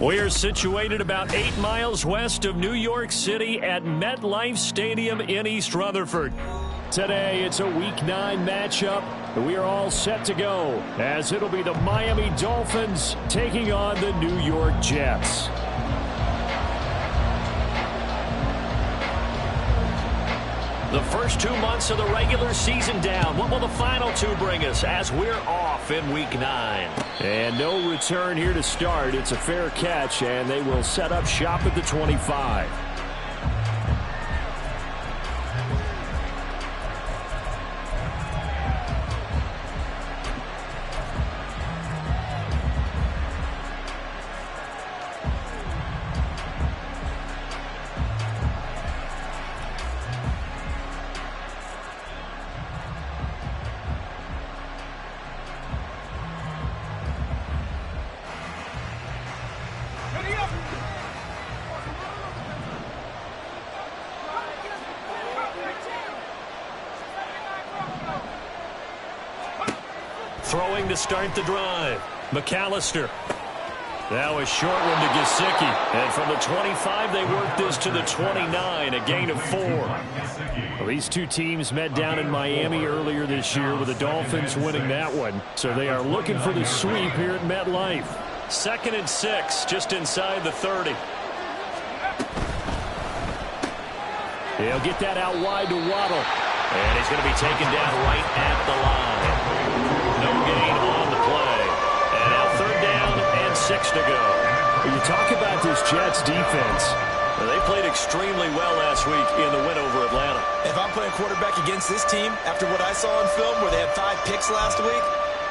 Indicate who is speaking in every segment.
Speaker 1: We are situated about 8 miles west of New York City at MetLife Stadium in East Rutherford. Today, it's a Week 9 matchup. We are all set to go, as it'll be the Miami Dolphins taking on the New York Jets. The first 2 months of the regular season down. What will the final 2 bring us as we're off in Week 9?
Speaker 2: And no return here to start. It's a fair catch, and they will set up shop at the 25.
Speaker 1: Throwing to start the drive. McAllister. That was short one to Gesicki. And from the 25, they worked this to the 29, a gain of 4.
Speaker 2: Well, these two teams met down in Miami earlier this year with the Dolphins winning that one. So they are looking for the sweep here at MetLife.
Speaker 1: 2nd and 6, just inside the 30.
Speaker 2: He'll get that out wide to Waddle.
Speaker 1: And he's going to be taken down right at the line. No gain on the play. And now 3rd down and 6 to go.
Speaker 2: When you talk about this Jets defense,
Speaker 1: well, they played extremely well last week in the win over Atlanta.
Speaker 3: If I'm playing quarterback against this team, after what I saw on film where they had 5 picks last week,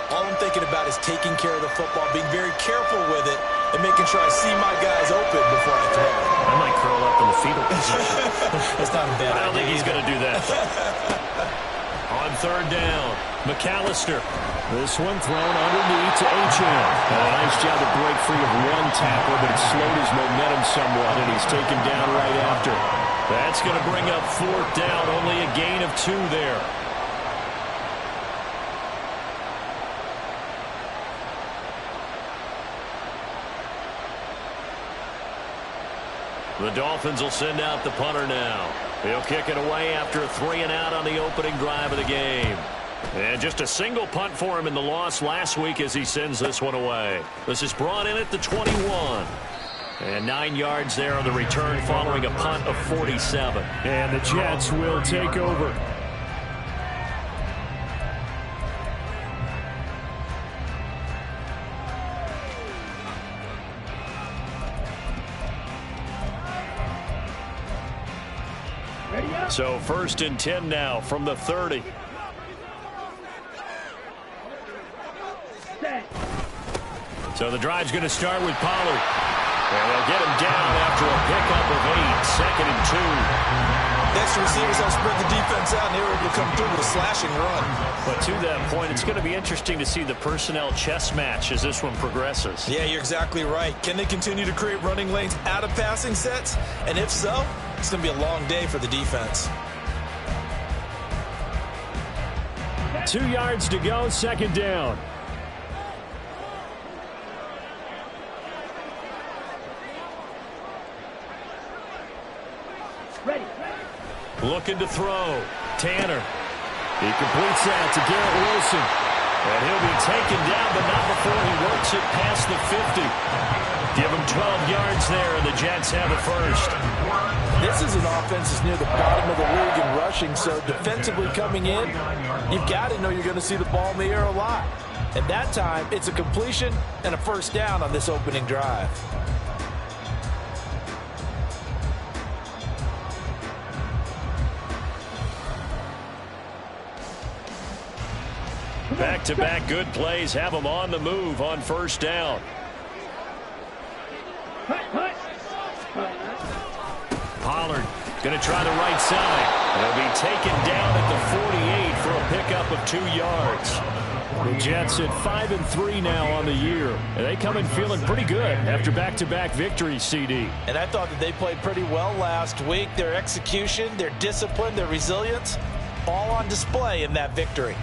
Speaker 3: all I'm thinking about is taking care of the football, being very careful with it, and making sure I see my guys open before I throw it.
Speaker 1: I might curl up in the fetal position.
Speaker 3: That's not a bad idea.
Speaker 1: I don't think he's going to do that. On 3rd down, McAllister.
Speaker 2: This one thrown underneath to Achane. A nice job to break free of one tackle, but it slowed his momentum somewhat, and he's taken down right after.
Speaker 1: That's going to bring up 4th down, only a gain of 2 there. The Dolphins will send out the punter now. He'll kick it away after a 3-and-out on the opening drive of the game. And just a single punt for him in the loss last week as he sends this one away. This is brought in at the 21. And 9 yards there on the return following a punt of 47.
Speaker 2: And the Jets will take over.
Speaker 1: So 1st and 10 now from the 30. So the drive's going to start with Pollard. And they'll get him down after a pickup of 8. 2nd and 2.
Speaker 3: The extra receivers help spread the defense out, and they were able to come through with a slashing run.
Speaker 1: But to that point, it's going to be interesting to see the personnel chess match as this one progresses.
Speaker 3: Yeah, you're exactly right. Can they continue to create running lanes out of passing sets? And if so, it's going to be a long day for the defense.
Speaker 2: 2 yards to go, 2nd down.
Speaker 1: Looking to throw. Tanner. He completes that to Garrett Wilson. And he'll be taken down, but not before he works it past the 50. Give him 12 yards there, and the Jets have a first.
Speaker 3: This is an offense that's near the bottom of the league in rushing, so defensively coming in, you've got to know you're going to see the ball in the air a lot. At that time, it's a completion and a first down on this opening drive.
Speaker 1: Back-to-back good plays have them on the move on first down. Pollard going to try the right side. He'll be taken down at the 48 for a pickup of 2 yards. The Jets at 5-3 now on the year. And they come in feeling pretty good after back-to-back victories, CD.
Speaker 3: And I thought that they played pretty well last week. Their execution, their discipline, their resilience, all on display in that victory.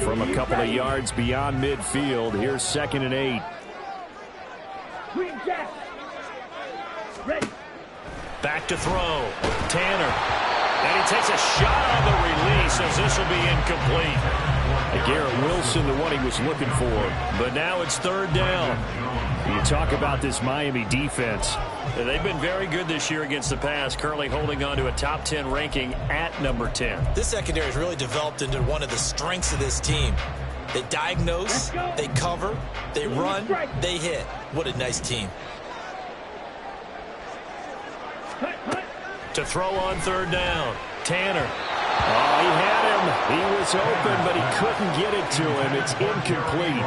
Speaker 1: From a couple of yards beyond midfield, here's 2nd and 8. Back to throw. Tanner. And he takes a shot on the release as this will be incomplete. Garrett Wilson, the one he was looking for. But now it's 3rd down. You talk about this Miami defense. They've been very good this year against the pass, currently holding on to a top 10 ranking at number 10.
Speaker 3: This secondary has really developed into one of the strengths of this team. They diagnose, they cover, they run, they hit. What a nice team.
Speaker 1: To throw on 3rd down, Tanner. Oh, he had him. He was open, but he couldn't get it to him. It's incomplete.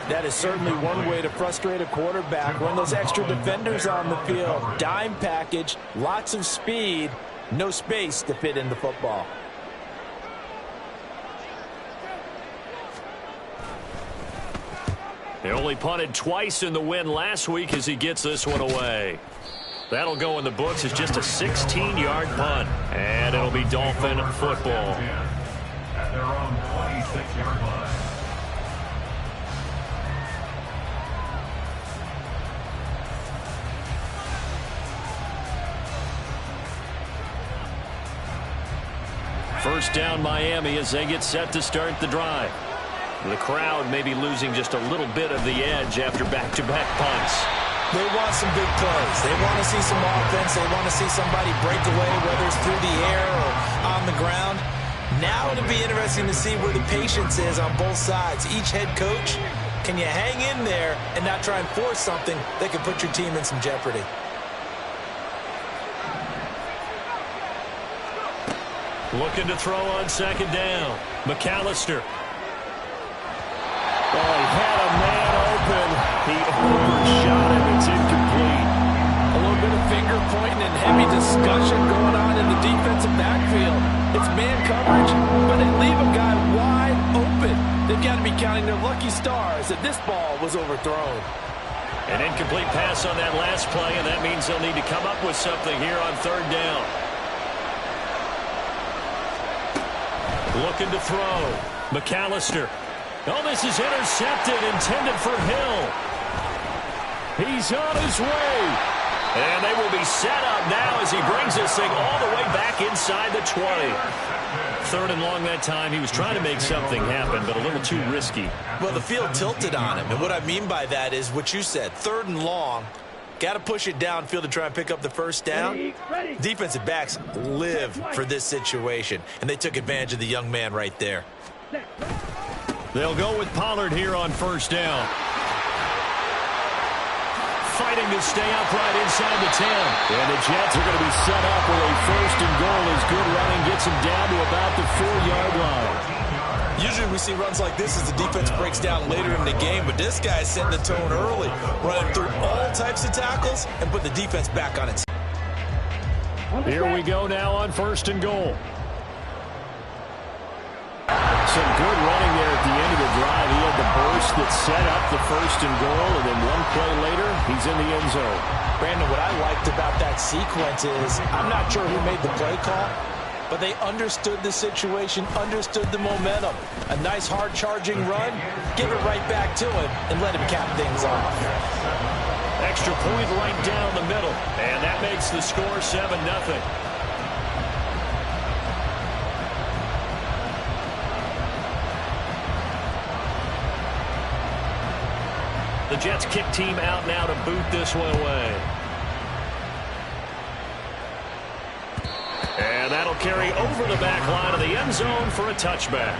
Speaker 3: That is certainly one way to frustrate a quarterback. Run those extra defenders on the field. Dime package, lots of speed, no space to fit in the football.
Speaker 1: They only punted twice in the win last week as he gets this one away. That'll go in the books as just a 16-yard punt. And it'll be Dolphin football.
Speaker 4: At their own 26-yard line.
Speaker 1: First down Miami as they get set to start the drive. The crowd may be losing just a little bit of the edge after back-to-back punts.
Speaker 3: They want some big plays. They want to see some offense. They want to see somebody break away, whether it's through the air or on the ground. Now it'll be interesting to see where the patience is on both sides. Each head coach, can you hang in there and not try and force something that could put your team in some jeopardy?
Speaker 1: Looking to throw on 2nd down. McAllister. Oh, he had a man open. He overshot him. It's incomplete.
Speaker 3: A little bit of finger pointing and heavy discussion going on in the defensive backfield. It's man coverage, but they leave a guy wide open. They've got to be counting their lucky stars that this ball was overthrown.
Speaker 1: An incomplete pass on that last play, and that means they'll need to come up with something here on 3rd down. Looking to throw. McAllister. Oh, this is intercepted, intended for Hill. He's on his way. And they will be set up now as he brings this thing all the way back inside the 20. 3rd and long that time. He was trying to make something happen, but a little too risky.
Speaker 3: Well, the field tilted on him, and what I mean by that is what you said. 3rd and long. Got to push it downfield to try and pick up the first down. Defensive backs live for this situation, and they took advantage of the young man right there.
Speaker 1: They'll go with Pollard here on 1st down. Fighting to stay upright inside the 10. And the Jets are going to be set up with a 1st and goal as good running gets them down to about the 4-yard line.
Speaker 3: Usually we see runs like this as the defense breaks down later in the game, but this guy's setting the tone early, running through all types of tackles and put the defense back on its.
Speaker 1: Here we go now on 1st and goal. Some good running there at the end of the drive. He had the burst that set up the 1st and goal, and then one play later, he's in the end zone.
Speaker 3: Brandon, what I liked about that sequence is I'm not sure who made the play call, but they understood the situation, understood the momentum. A nice hard-charging run, give it right back to him, and let him cap things off.
Speaker 1: Extra point right down the middle, and that makes the score 7-0. The Jets kick team out now to boot this one away. And that'll carry over the back line of the end zone for a touchback.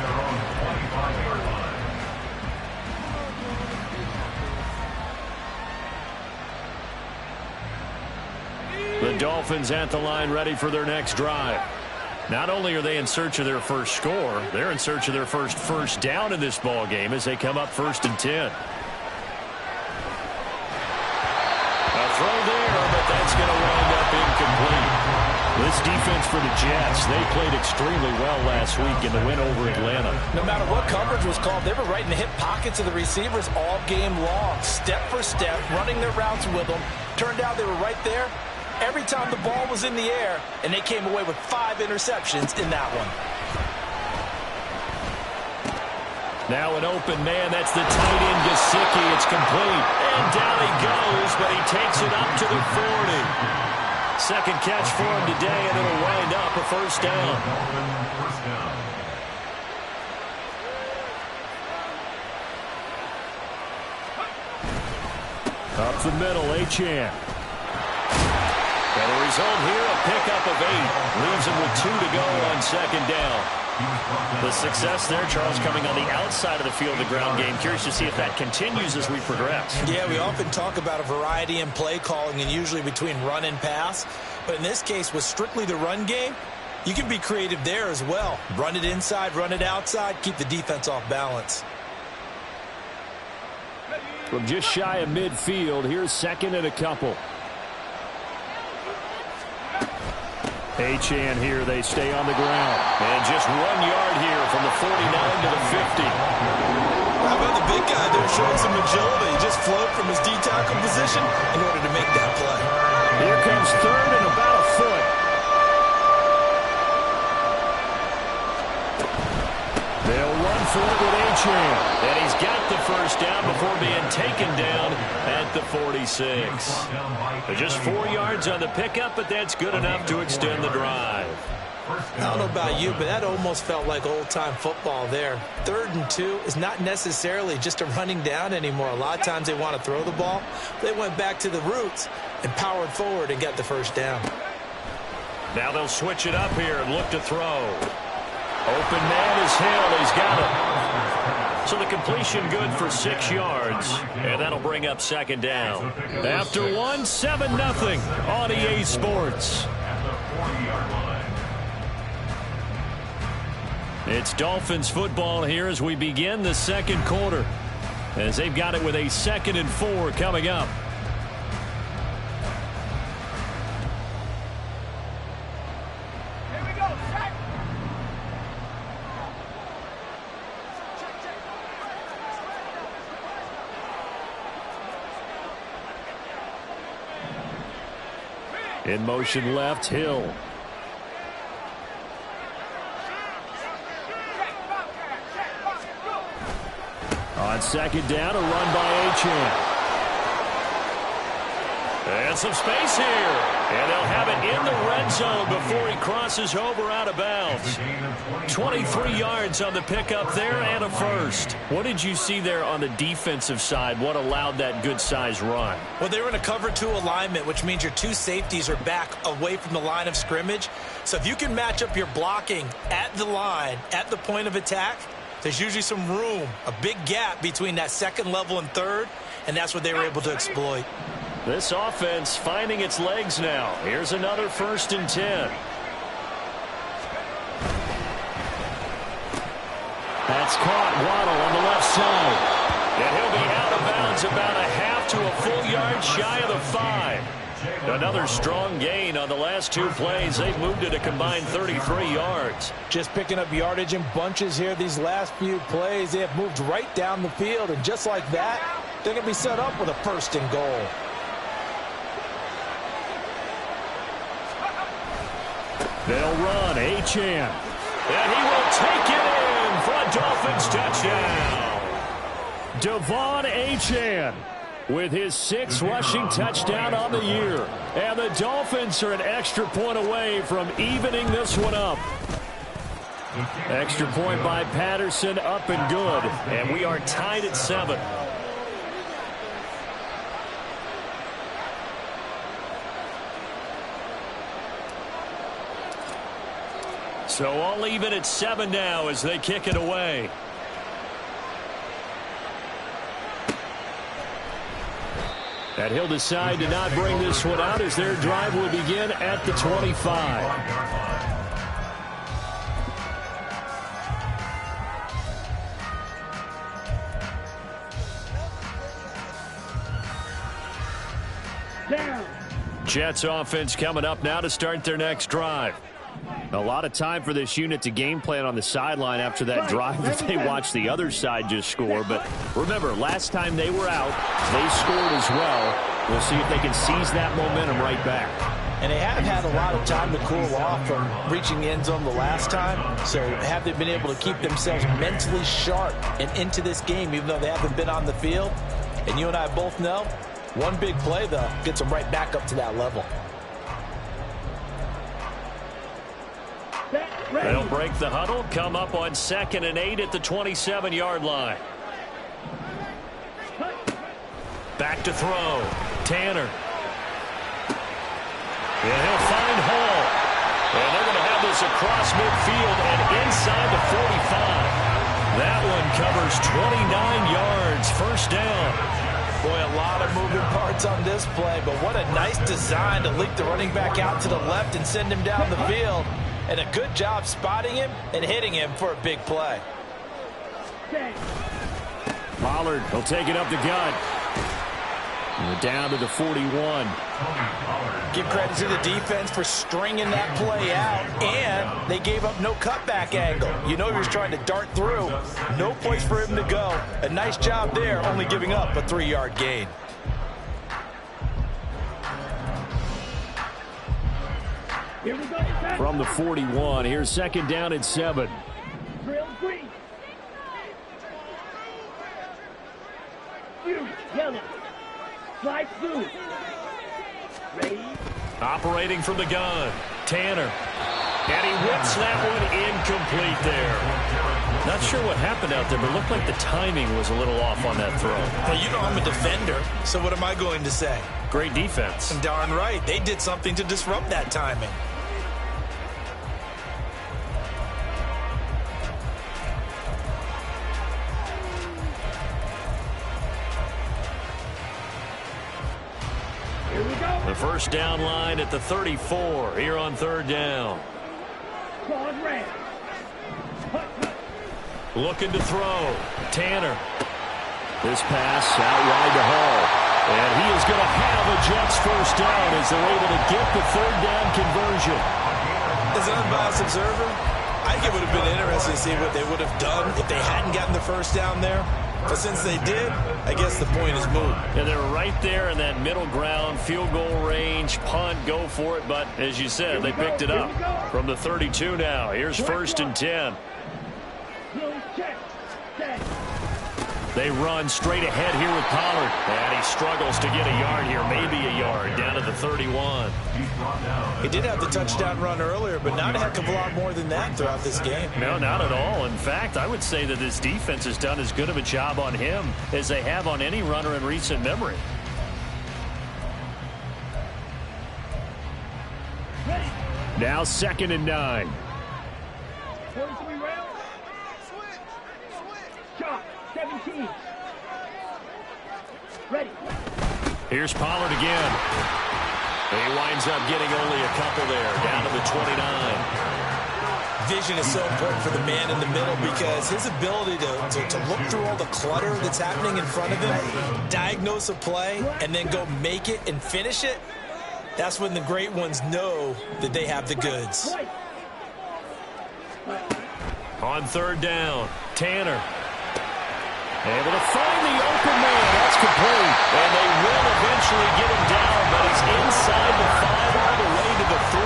Speaker 1: The Dolphins at the line ready for their next drive. Not only are they in search of their first score, they're in search of their first down in this ball game as they come up 1st and 10. A throw there, but that's going to wind up incomplete. This defense for the Jets, they played extremely well last week in the win over Atlanta.
Speaker 3: No matter what coverage was called, they were right in the hip pockets of the receivers all game long. Step for step, running their routes with them. Turned out they were right there every time the ball was in the air, and they came away with 5 interceptions in that one.
Speaker 1: Now an open man. That's the tight end, Gesicki. It's complete. And down he goes, but he takes it up to the 40. Second catch for him today, and it'll wind up a first down. Up the middle, Achane. And the result here, a pickup of 8. Leaves him with 2 to go on second down. The success there, Charles, coming on the outside of the field, the ground game. Curious to see if that continues as we progress.
Speaker 3: Yeah, we often talk about a variety in play calling and usually between run and pass. But in this case, with strictly the run game, you can be creative there as well. Run it inside, run it outside, keep the defense off balance.
Speaker 1: From just shy of midfield, here's 2nd and a couple. Achane here, they stay on the ground. And just 1 yard here from the 49 to the 50.
Speaker 3: How about the big guy there showing some agility? He just flowed from his D-tackle position in order to make that play.
Speaker 1: Here comes 3rd and about a foot. They'll run for it with Achane. And he's got the first down before being taken down at the 46. Just 4 yards on the pickup, but that's good enough to extend the drive.
Speaker 3: I don't know about you, but that almost felt like old-time football there. 3rd and 2 is not necessarily just a running down anymore. A lot of times they want to throw the ball. They went back to the roots and powered forward and got the first down.
Speaker 1: Now they'll switch it up here and look to throw. Open man is Hill. He's got it. So the completion good for 6 yards. And that'll bring up second down. After 1, 7-0 on EA Sports. It's Dolphins football here as we begin the second quarter. As they've got it with a 2nd and 4 coming up. In motion left, Hill. On second down, a run by Achane. And some space here. And they'll have it in the red zone before he crosses over out of bounds. 23 yards on the pickup there and a first. What did you see there on the defensive side? What allowed that good-sized run?
Speaker 3: Well, they were in a cover 2 alignment, which means your 2 safeties are back away from the line of scrimmage. So if you can match up your blocking at the line, at the point of attack, there's usually some room, a big gap between that 2nd level and 3rd, and that's what they were able to exploit.
Speaker 1: This offense finding its legs now. Here's another 1st and 10. That's caught. Waddle on the left side. And he'll be out of bounds about a half to a full yard shy of the 5. Another strong gain on the last 2 plays. They've moved it a combined 33 yards.
Speaker 3: Just picking up yardage in bunches here these last few plays. They have moved right down the field, and just like that, they're going to be set up with a 1st and goal.
Speaker 1: They'll run, Achane. And he will take it in for a Dolphins touchdown. Devon Achane with his 6th rushing touchdown on the year. And the Dolphins are an extra point away from evening this one up. Extra point by Patterson, up and good. And we are tied at 7. So all even at 7 now as they kick it away. And he'll decide to not bring this one out as their drive will begin at the 25. Jets offense coming up now to start their next drive. A lot of time for this unit to game plan on the sideline after that drive that they watched the other side just score. But remember, last time they were out, they scored as well. We'll see if they can seize that momentum right back.
Speaker 3: And they have had a lot of time to cool off from reaching the end zone the last time. So have they been able to keep themselves mentally sharp and into this game, even though they haven't been on the field? And you and I both know, one big play, though, gets them right back up to that level.
Speaker 1: They'll break the huddle, come up on 2nd and 8 at the 27-yard line. Back to throw. Tanner. And he'll find Hall. And they're going to have this across midfield and inside the 45. That one covers 29 yards. First down.
Speaker 3: Boy, a lot of moving parts on this play, but what a nice design to leak the running back out to the left and send him down the field. And a good job spotting him and hitting him for a big play.
Speaker 1: Pollard will take it up the gut. And down to the 41.
Speaker 3: Give credit to the defense for stringing that play out, and they gave up no cutback angle. You know he was trying to dart through. No place for him to go. A nice job there, only giving up a 3-yard gain.
Speaker 1: From the 41, here's 2nd down and 7. Operating from the gun, Tanner. And he whips that one incomplete there. Not sure what happened out there, but it looked like the timing was a little off on that throw.
Speaker 3: Well, you know I'm a defender, so what am I going to say?
Speaker 1: Great defense.
Speaker 3: Darn right. They did something to disrupt that timing.
Speaker 1: The first down line at the 34 here on 3rd down. Looking to throw. Tanner. This pass out wide to Hall. And he is going to have a Jets first down as they're able to get the 3rd down conversion.
Speaker 3: As an unbiased observer, I think it would have been interesting to see what they would have done if they hadn't gotten the first down there. But since they did, I guess the point is moot.
Speaker 1: And they're right there in that middle ground, field goal range, punt, go for it. But as you said, they picked it up from the 32 now. Here's 1st and 10. They run straight ahead here with Pollard. And he struggles to get a yard here, maybe a yard, down to the 31.
Speaker 3: He did have the touchdown run earlier, but not a heck of a lot more than that throughout this game.
Speaker 1: No, not at all. In fact, I would say that this defense has done as good of a job on him as they have on any runner in recent memory. Now 2nd and 9. Here's Pollard again. He winds up getting only a couple there, down to the 29.
Speaker 3: Vision is so important for the man in the middle because his ability to look through all the clutter that's happening in front of him, diagnose a play, and then go make it and finish it, that's when the great ones know that they have the goods.
Speaker 1: On 3rd down, Tanner. Able to find the open man. That's complete. And they will eventually get him down, but he's inside the 5 all the way to the 3.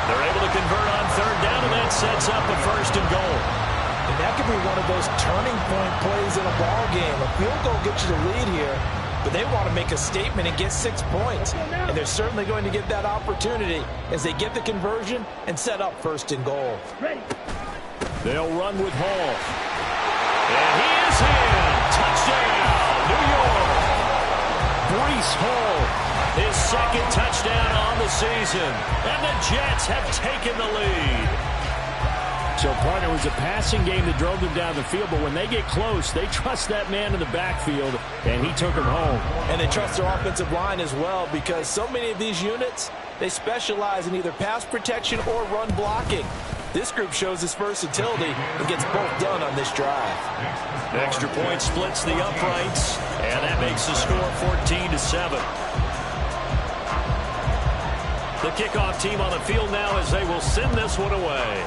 Speaker 1: They're able to convert on 3rd down, and that sets up a 1st and goal.
Speaker 3: And that could be one of those turning point plays in a ball game. A field goal gets you the lead here, but they want to make a statement and get 6 points. And they're certainly going to get that opportunity as they get the conversion and set up 1st and goal.
Speaker 1: They'll run with Hall. And he is in. Touchdown, New York. Breece Hall, his 2nd touchdown on the season. And the Jets have taken the lead. So, partner, it was a passing game that drove them down the field, but when they get close, they trust that man in the backfield, and he took them home.
Speaker 3: And they trust their offensive line as well, because so many of these units, they specialize in either pass protection or run blocking. This group shows its versatility and gets both done on this drive.
Speaker 1: Extra point splits the uprights, and that makes the score 14-7. The kickoff team on the field now as they will send this one away.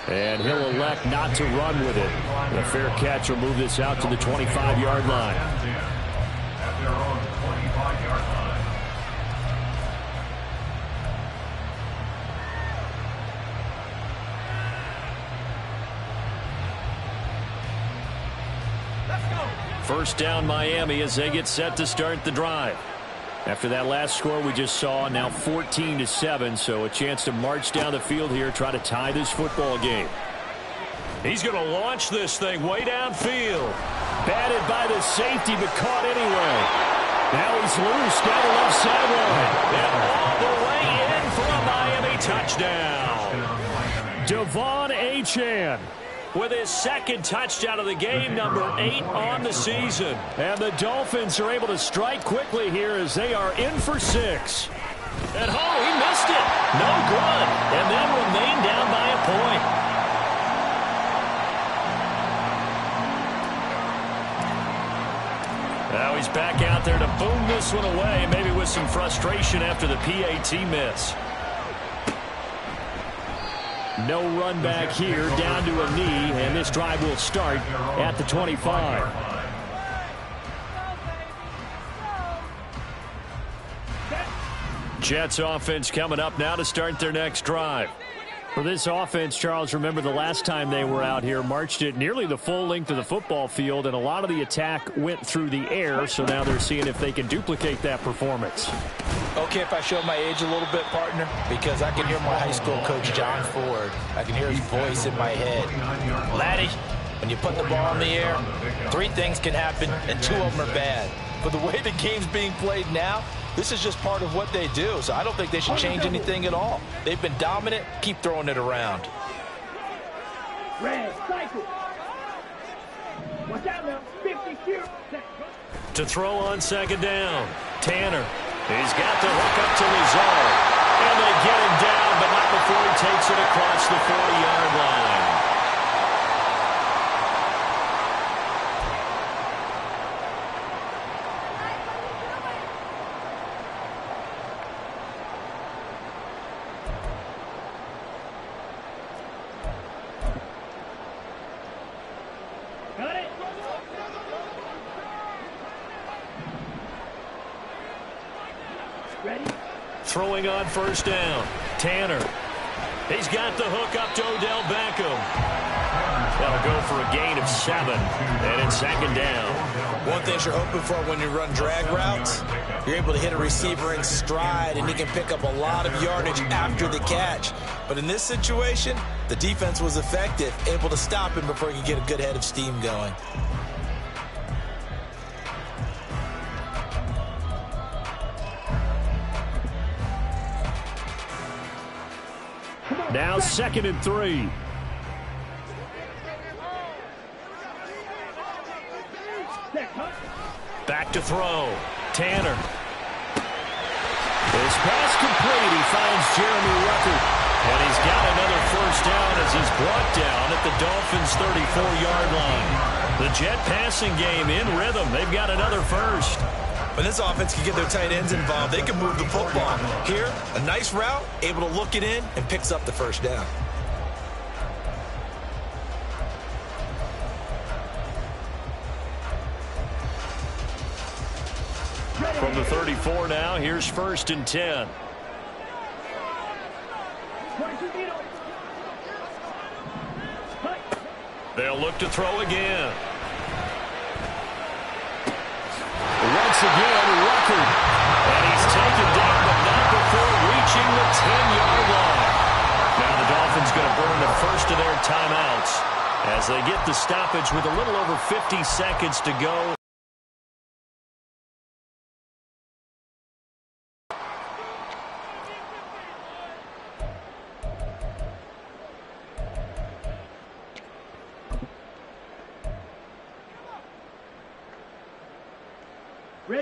Speaker 1: And he'll elect not to run with it. A fair catch will move this out to the 25-yard line.
Speaker 4: At their own 25-yard line.
Speaker 1: First down Miami as they get set to start the drive. After that last score we just saw, now 14-7, so a chance to march down the field here, try to tie this football game. He's going to launch this thing way downfield. Batted by the safety, but caught anyway. Now he's loose down the left sideline. And all the way in for a Miami touchdown. Devon Achane with his second touchdown of the game, number 8 on the season. And the Dolphins are able to strike quickly here as they are in for 6. And he missed it. No good. And they'll remain down by a point. Now he's back out there to boom this one away, maybe with some frustration after the PAT miss. No run back here, down to a knee, and this drive will start at the 25. Jets offense coming up now to start their next drive. For this offense, Charles, remember the last time they were out here, marched it nearly the full length of the football field, and a lot of the attack went through the air, so now they're seeing if they can duplicate that performance.
Speaker 3: Okay, if I show my age a little bit, partner, because I can hear my high school coach, John Ford. I can hear his voice in my head. Laddie, when you put the ball in the air, 3 things can happen, and 2 of them are bad. But the way the game's being played now, this is just part of what they do, so I don't think they should change anything at all. They've been dominant. Keep throwing it around.
Speaker 5: Red, cycle. Watch out now. 50 here.
Speaker 1: To throw on second down, Tanner. He's got the hook up to Lazard. And they get him down, but not before he takes it across the 40-yard line. Throwing on first down, Tanner. He's got the hook up to Odell Beckham. That'll go for a gain of 7, and it's second down.
Speaker 3: One thing you're hoping for when you run drag routes, you're able to hit a receiver in stride, and he can pick up a lot of yardage after the catch. But in this situation, the defense was effective, able to stop him before he could get a good head of steam going.
Speaker 1: Now 2nd and 3. Back to throw. Tanner. His pass complete. He finds Jeremy Ruckert. And he's got another first down as he's brought down at the Dolphins' 34-yard line. The Jet passing game in rhythm. They've got another first.
Speaker 3: When this offense can get their tight ends involved, they can move the football. Here, a nice route, able to look it in, and picks up the first down.
Speaker 1: From the 34 now, here's 1st and 10. They'll look to throw again. Once again, Ruckert. And he's taken down, but not before reaching the 10-yard line. Now the Dolphins going to burn the first of their timeouts as they get the stoppage with a little over 50 seconds to go.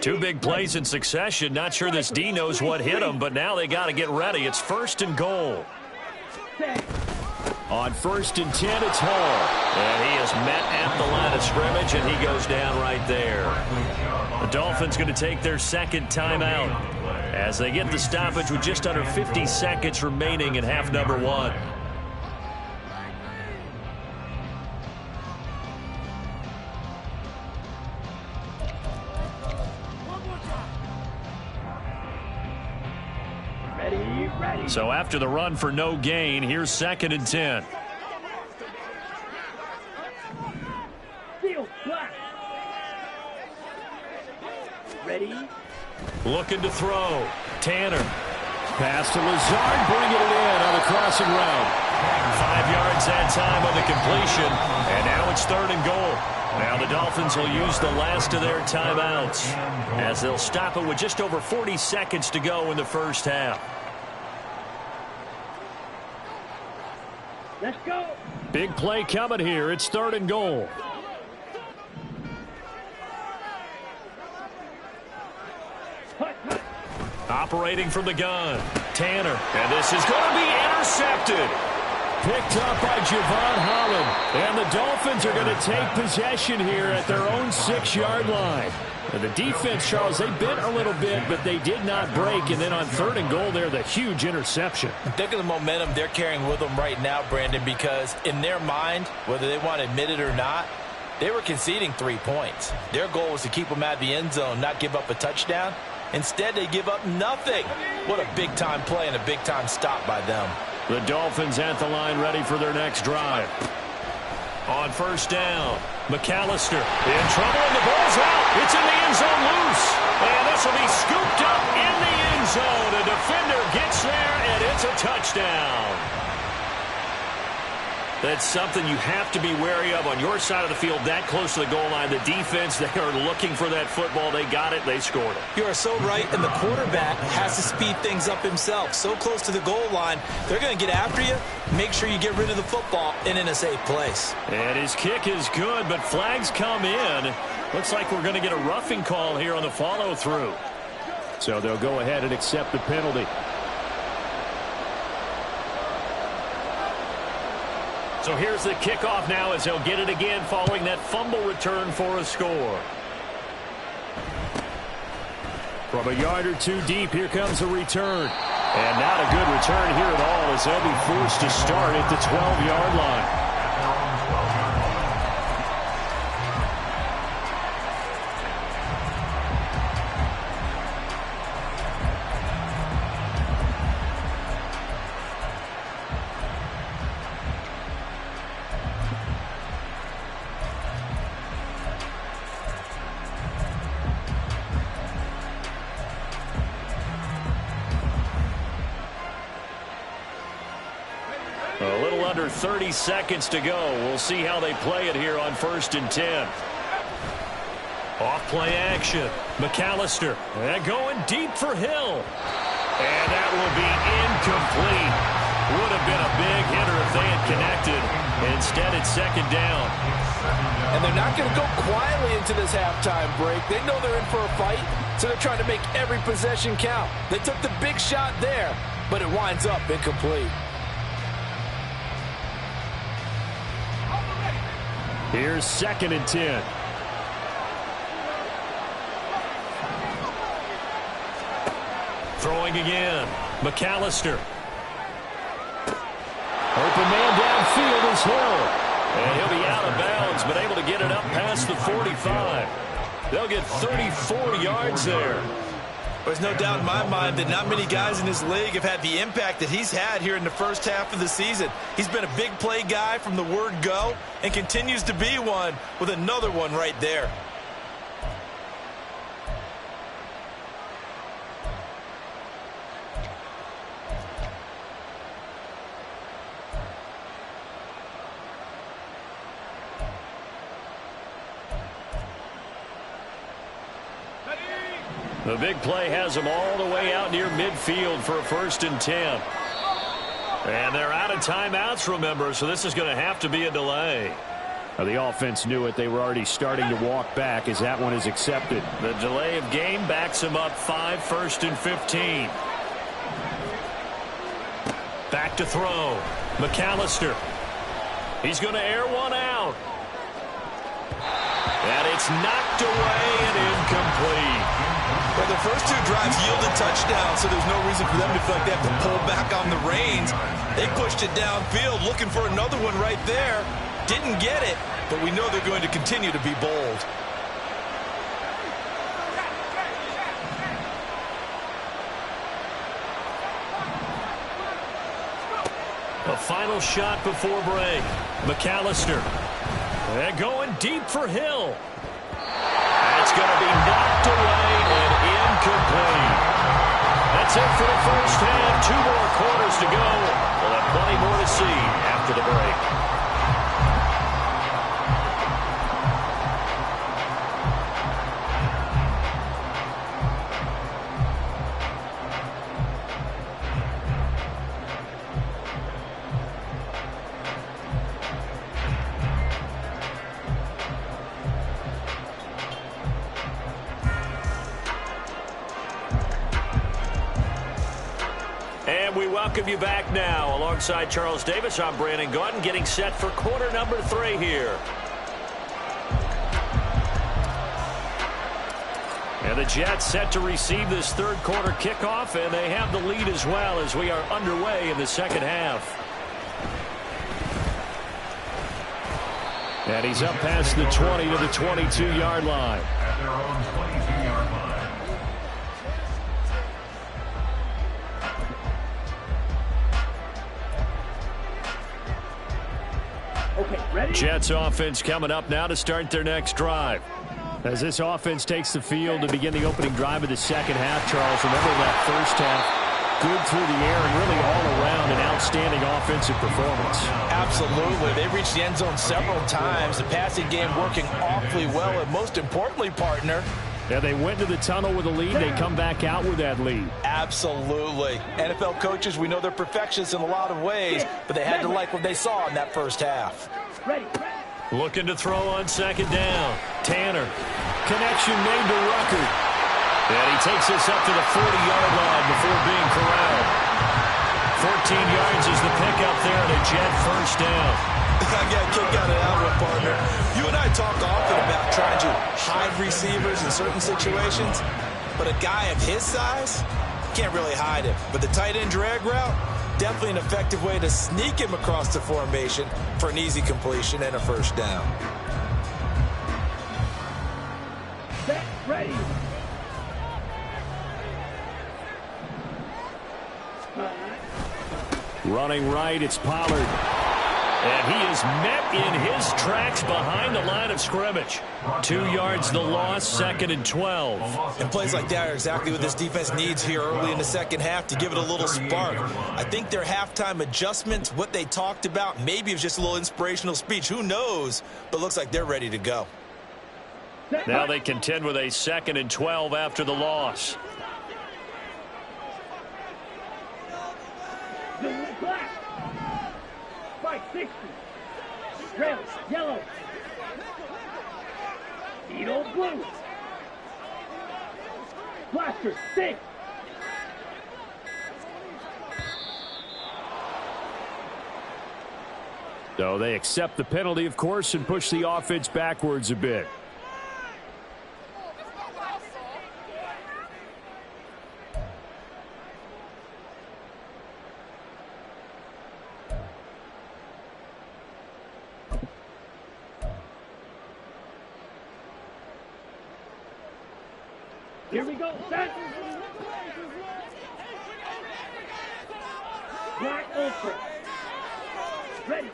Speaker 1: Two big plays in succession. Not sure this D knows what hit him, but now they got to get ready. It's 1st and goal. On 1st and 10, it's Hall. And he is met at the line of scrimmage, and he goes down right there. The Dolphins going to take their 2nd timeout as they get the stoppage with just under 50 seconds remaining in half number 1. So after the run for no gain, here's 2nd and 10.
Speaker 5: Ready?
Speaker 1: Looking to throw. Tanner. Pass to Lazard, bringing it in on the crossing route. 5 yards that time on the completion, and now it's 3rd and goal. Now the Dolphins will use the last of their timeouts as they'll stop it with just over 40 seconds to go in the first half.
Speaker 5: Let's go.
Speaker 1: Big play coming here. It's 3rd and goal. Operating from the gun. Tanner. And this is going to be intercepted. Picked up by Javon Holland. And the Dolphins are going to take possession here at their own 6-yard line. And the defense, Charles, they bit a little bit, but they did not break. And then on 3rd and goal there, the huge interception.
Speaker 3: Think of the momentum they're carrying with them right now, Brandon, because in their mind, whether they want to admit it or not, they were conceding 3 points. Their goal was to keep them out of the end zone, not give up a touchdown. Instead, they give up nothing. What a big-time play and a big-time stop by them.
Speaker 1: The Dolphins at the line ready for their next drive. On 1st down, McAllister in trouble, and the ball's out. It's in the end zone loose. And this will be scooped up in the end zone. A defender gets there, and it's a touchdown. That's something you have to be wary of on your side of the field, that close to the goal line. The defense, they are looking for that football. They got it. They scored it.
Speaker 3: You are so right, and the quarterback has to speed things up himself. So close to the goal line, they're going to get after you. Make sure you get rid of the football and in a safe place.
Speaker 1: And his kick is good, but flags come in. Looks like we're going to get a roughing call here on the follow-through. So they'll go ahead and accept the penalty. So here's the kickoff now as they'll get it again following that fumble return for a score. From a yard or two deep, here comes a return. And not a good return here at all as they'll be forced to start at the 12-yard line. A little under 30 seconds to go. We'll see how they play it here on 1st and 10. Off play action. McAllister. And going deep for Hill. And that will be incomplete. Would have been a big hitter if they had connected. Instead, it's 2nd down.
Speaker 3: And they're not going to go quietly into this halftime break. They know they're in for a fight, so they're trying to make every possession count. They took the big shot there, but it winds up incomplete.
Speaker 1: Here's 2nd and 10. Throwing again. McAllister. Open man downfield is Hill. And he'll be out of bounds, but able to get it up past the 45. They'll get 34 yards there.
Speaker 3: There's no doubt in my mind that not many guys in this league have had the impact that he's had here in the first half of the season. He's been a big play guy from the word go and continues to be one with another one right there.
Speaker 1: The big play has them all the way out near midfield for a 1st and 10. And they're out of timeouts, remember, so this is going to have to be a delay. The offense knew it. They were already starting to walk back as that one is accepted. The delay of game backs them up 5, 1st and 15. Back to throw. McAllister. He's going to air one out. And it's knocked away and incomplete.
Speaker 3: Well, the first 2 drives yielded touchdowns, so there's no reason for them to feel like they have to pull back on the reins. They pushed it downfield, looking for another one right there. Didn't get it, but we know they're going to continue to be bold.
Speaker 1: A final shot before break. McAllister. They're going deep for Hill. That's going to be knocked away and incomplete. That's it for the first half. 2 more quarters to go. We'll have plenty more to see after the break. And we welcome you back now. Alongside Charles Davis, I'm Brandon Gaudin, getting set for quarter number 3 here. And the Jets set to receive this third quarter kickoff, and they have the lead as well as we are underway in the second half. And he's up past the 20 to the 22-yard line.
Speaker 4: At their own 22-yard line.
Speaker 5: Okay, ready?
Speaker 1: Jets offense coming up now to start their next drive. As this offense takes the field to begin the opening drive of the second half, Charles, remember that first half, good through the air and really all around an outstanding offensive performance.
Speaker 3: Absolutely. They reached the end zone several times. The passing game working awfully well, and most importantly, partner,
Speaker 1: Yeah, they went to the tunnel with a lead. They come back out with that lead.
Speaker 3: absolutely. NFL coaches, we know they're perfectionists in a lot of ways, but they had to like what they saw in that first half.
Speaker 5: Ready.
Speaker 1: Looking to throw on second down. Tanner. Connection made to Ruckert. And he takes us up to the 40-yard line before being corralled. 14 yards is the pickup there and a Jet first down.
Speaker 3: I got a kick out of that one, partner. You and I talk often about trying to hide receivers in certain situations, but a guy of his size can't really hide him. But the tight end drag route, definitely an effective way to sneak him across the formation for an easy completion and a first down.
Speaker 5: Set. Ready.
Speaker 1: Running right, it's Pollard. And he is met in his tracks behind the line of scrimmage. 2 yards the loss, 2nd and 12.
Speaker 3: And plays like that are exactly what this defense needs here early in the second half to give it a little spark. I think their halftime adjustments, what they talked about, maybe it was just a little inspirational speech. Who knows? But looks like they're ready to go.
Speaker 1: Now they contend with a 2nd and 12 after the loss.
Speaker 5: Black. Spike 60. Trail. Yellow. Beetle blue. Blaster 6.
Speaker 1: So they accept the penalty, of course, and push the offense backwards a bit.
Speaker 5: Here we go. Set. Black ultra. Ready.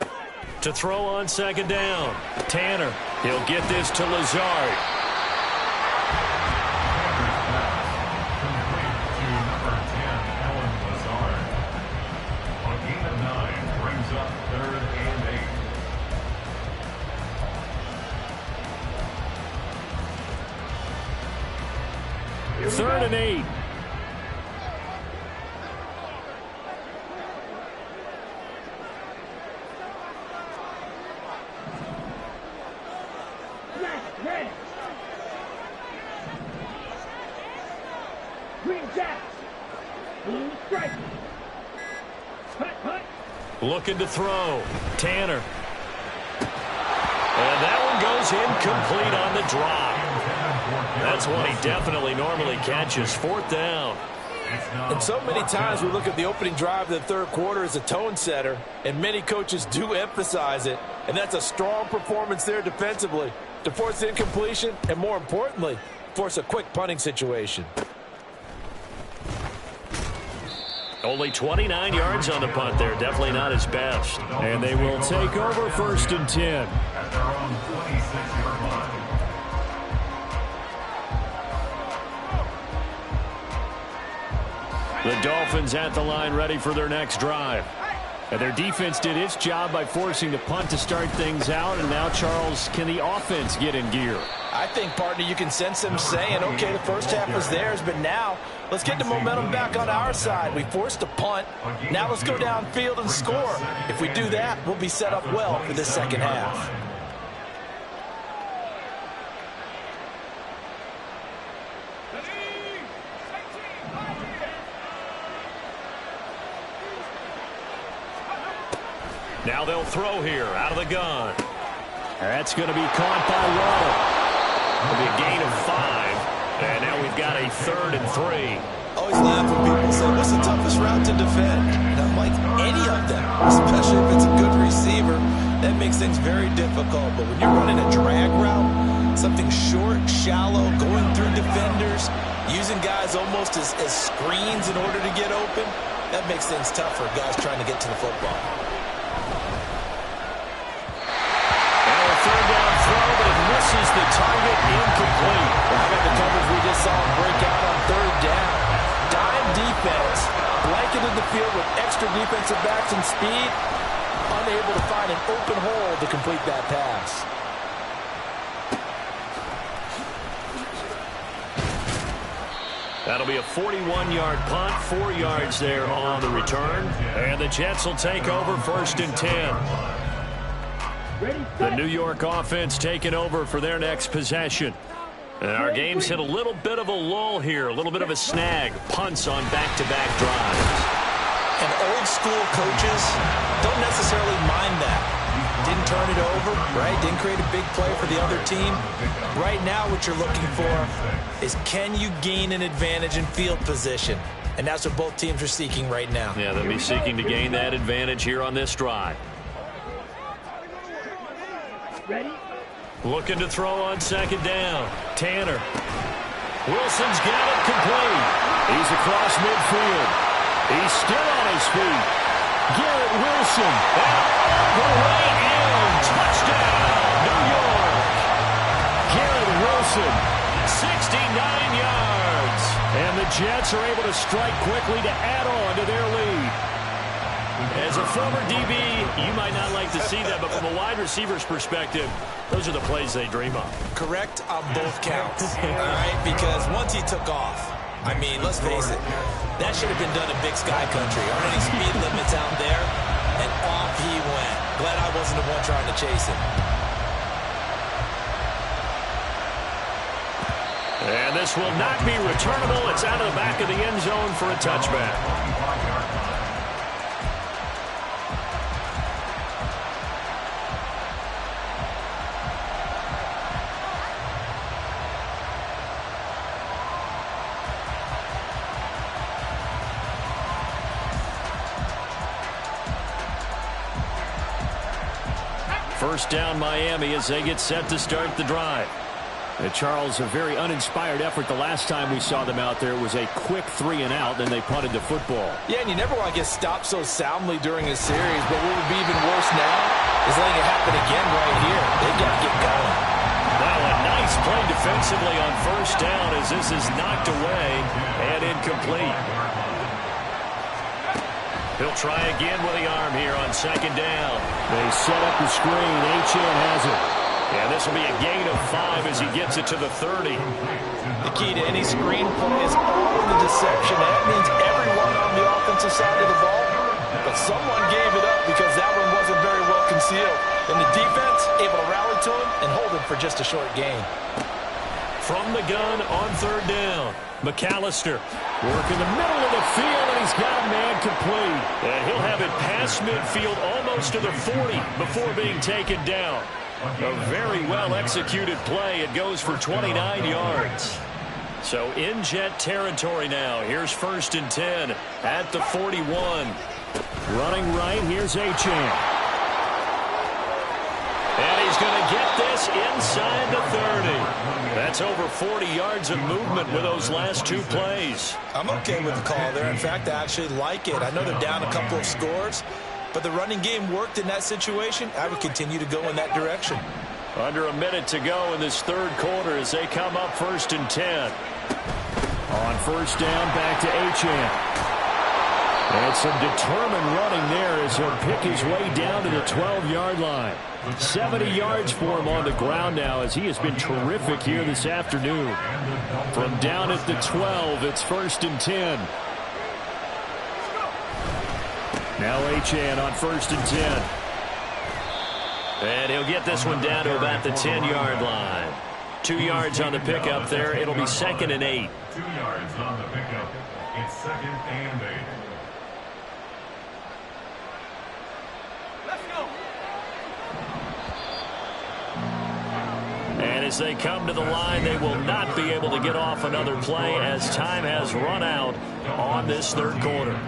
Speaker 1: To throw on second down. Tanner. He'll get this to Lazard.
Speaker 4: Complete to number 10, Alan Lazard. On gain of 9, brings up 3rd and 8.
Speaker 1: Third and 8.
Speaker 5: Ready. Green jack. Blue stripe. Hut.
Speaker 1: Looking to throw. Tanner. And that one goes incomplete on the drop. That's one he definitely normally catches. Fourth down.
Speaker 3: And so many times we look at the opening drive of the third quarter as a tone setter, and many coaches do emphasize it. And that's a strong performance there defensively to force incompletion and, more importantly, force a quick punting situation.
Speaker 1: Only 29 yards on the punt there. Definitely not his best. And they will take over 1st and 10.
Speaker 4: At their own 26-yard line.
Speaker 1: The Dolphins at the line ready for their next drive. And their defense did its job by forcing the punt to start things out. And now, Charles, can the offense get in gear?
Speaker 3: I think, partner, you can sense them saying, okay, the first half was theirs, but now let's get the momentum back on our side. We forced a punt. Now let's go downfield and score. If we do that, we'll be set up well for the second half.
Speaker 1: Now they'll throw here out of the gun. That's going to be caught by Waddle. It'll be a gain of 5. And now we've got a 3rd and 3.
Speaker 3: Always laugh when people say, what's the toughest route to defend? And I'm like, any of them, especially if it's a good receiver. That makes things very difficult. But when you're running a drag route, something short, shallow, going through defenders, using guys almost as screens in order to get open, that makes things tough for guys trying to get to the football.
Speaker 1: Third down throw, but it misses the target, incomplete.
Speaker 3: How about the coverage we just saw break out on 3rd down? Dime defense, blanketed the field with extra defensive backs and speed, unable to find an open hole to complete that pass.
Speaker 1: That'll be a 41-yard punt, 4 yards there on the return. And the Jets will take over 1st and 10. The New York offense taking over for their next possession. And our game's hit a little bit of a lull here, a little bit of a snag. Punts on back-to-back drives.
Speaker 3: And old school coaches don't necessarily mind that. Didn't turn it over, right? Didn't create a big play for the other team. Right now what you're looking for is, can you gain an advantage in field position? And that's what both teams are seeking right now.
Speaker 1: Yeah, they'll be seeking to gain that advantage here on this drive.
Speaker 5: Ready?
Speaker 1: Looking to throw on 2nd down. Tanner. Wilson's got it complete. He's across midfield. He's still on his feet. Garrett Wilson. All the way in. Touchdown, New York. Garrett Wilson, 69 yards. And the Jets are able to strike quickly to add on to their lead. As a former DB, you might not like to see that, but from a wide receiver's perspective, those are the plays they dream of.
Speaker 3: Correct on both counts, all right? Because once he took off, I mean, let's face it, that should have been done in Big Sky Country. Aren't any speed limits out there? And off he went. Glad I wasn't the one trying to chase him.
Speaker 1: And this will not be returnable. It's out of the back of the end zone for a touchback. First down Miami as they get set to start the drive. Charles, a very uninspired effort the last time we saw them out there. It was a quick 3 and out, then they punted the football.
Speaker 3: Yeah, and you never want to get stopped so soundly during a series, but what would be even worse now is letting it happen again right here. They've got to get going.
Speaker 1: Well, a nice play defensively on 1st down as this is knocked away and incomplete. He'll try again with the arm here on 2nd down. They set up the screen. Achane has it. And this will be a gain of 5 as he gets it to the 30.
Speaker 3: The key to any screen play is all of the deception. That means everyone on the offensive side of the ball but someone gave it up because that one wasn't very well concealed. And the defense able to rally to him and hold him for just a short gain.
Speaker 1: From the gun on third down, McAllister working the middle of the field, and he's got a man complete. And he'll have it past midfield almost to the 40 before being taken down. A very well-executed play. It goes for 29 yards. So in Jet territory now. Here's 1st and 10 at the 41. Running right, here's Achane. And he's going to get this inside the 30. That's over 40 yards of movement with those last two plays.
Speaker 3: I'm okay with the call there. In fact, I actually like it. I know they're down a couple of scores, but the running game worked in that situation. I would continue to go in that direction.
Speaker 1: Under a minute to go in this third quarter as they come up 1st and 10. On 1st down, back to Achane. And some determined running there as he'll pick his way down to the 12-yard line. 70 yards for him on the ground now as he has been terrific here this afternoon. From down at the 12, it's 1st and 10. Now Achane on 1st and 10. And he'll get this one down to about the 10-yard line. 2 yards on the pickup there. It'll be 2nd and 8.
Speaker 4: 2 yards on the pickup. It's 2nd and 8.
Speaker 1: And as they come to the line, they will not be able to get off another play as time has run out on this third quarter.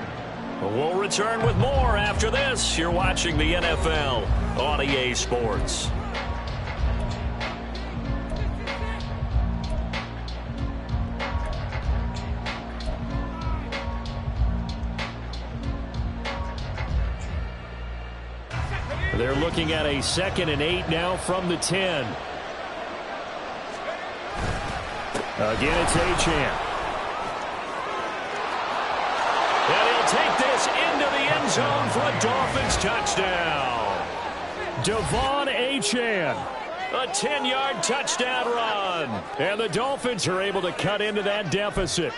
Speaker 1: We'll return with more after this. You're watching the NFL on EA Sports. They're looking at a 2nd and 8 now from the 10. Again, it's Achane. And he'll take this into the end zone for a Dolphins touchdown. Devon Achane, a 10-yard touchdown run. And the Dolphins are able to cut into that deficit.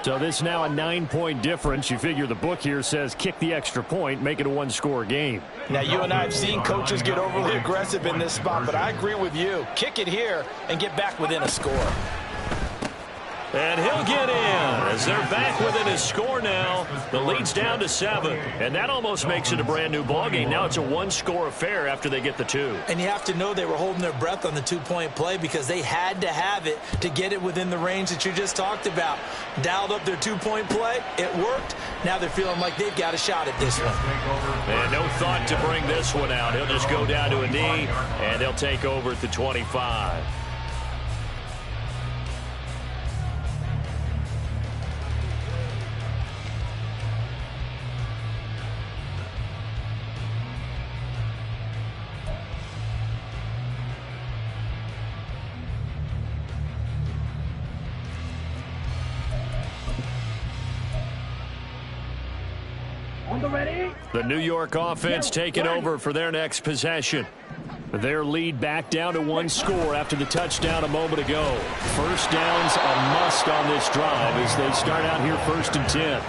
Speaker 1: So this now a 9-point difference. You figure the book here says kick the extra point, make it a one-score game.
Speaker 3: Now, you and I have seen coaches get overly aggressive in this spot, but I agree with you. Kick it here and get back within a score.
Speaker 1: And he'll get in as they're back within his score now. The lead's down to 7, and that almost makes it a brand-new ballgame. Now it's a one-score affair after they get the 2.
Speaker 3: And you have to know they were holding their breath on the 2-point play because they had to have it to get it within the range that you just talked about. Dialed up their 2-point play. It worked. Now they're feeling like they've got a shot at this one.
Speaker 1: And no thought to bring this one out. He'll just go down to a knee, and he'll take over at the 25. The New York offense taking over for their next possession. Their lead back down to 1 score after the touchdown a moment ago. 1st down's a must on this drive as they start out here 1st and 10.